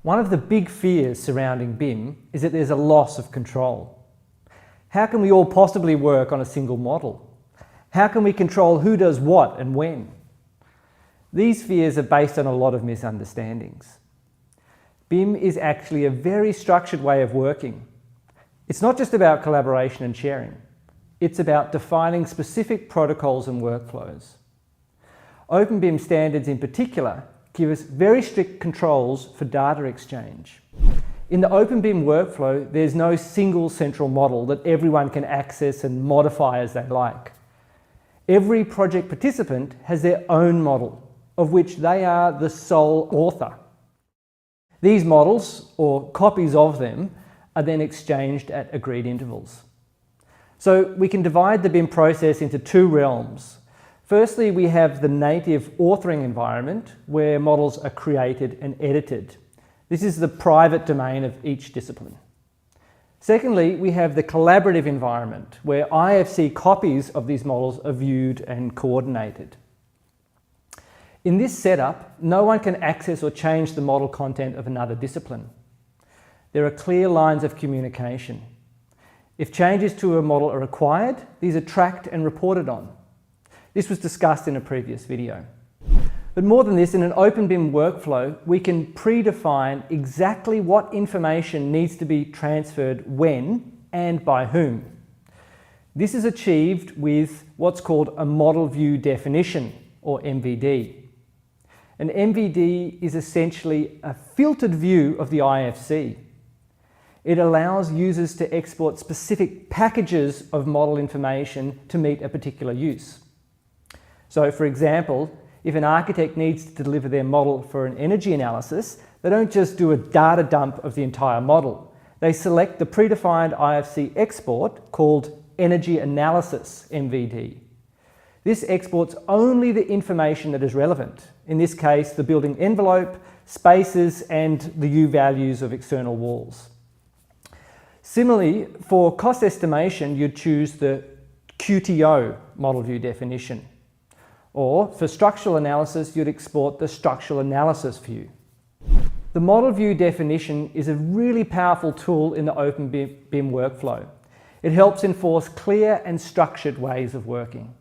One of the big fears surrounding BIM is that there's a loss of control. How can we all possibly work on a single model? How can we control who does what and when? These fears are based on a lot of misunderstandings. BIM is actually a very structured way of working. It's not just about collaboration and sharing. It's about defining specific protocols and workflows. openBIM standards in particular give us very strict controls for data exchange. In the openBIM workflow, there's no single central model that everyone can access and modify as they like. Every project participant has their own model, of which they are the sole author. These models, or copies of them, are then exchanged at agreed intervals. So we can divide the BIM process into two realms. Firstly, we have the native authoring environment where models are created and edited. This is the private domain of each discipline. Secondly, we have the collaborative environment where IFC copies of these models are viewed and coordinated. In this setup, no one can access or change the model content of another discipline. There are clear lines of communication. If changes to a model are required, these are tracked and reported on. This was discussed in a previous video. But more than this, in an openBIM workflow, we can predefine exactly what information needs to be transferred when and by whom. This is achieved with what's called a model view definition, or MVD. An MVD is essentially a filtered view of the IFC. It allows users to export specific packages of model information to meet a particular use. So, for example, if an architect needs to deliver their model for an energy analysis, they don't just do a data dump of the entire model. They select the predefined IFC export called Energy Analysis MVD. This exports only the information that is relevant, in this case the building envelope, spaces and the U values of external walls. Similarly, for cost estimation, you'd choose the QTO model view definition. Or for structural analysis, you'd export the structural analysis view. The model view definition is a really powerful tool in the openBIM workflow. It helps enforce clear and structured ways of working.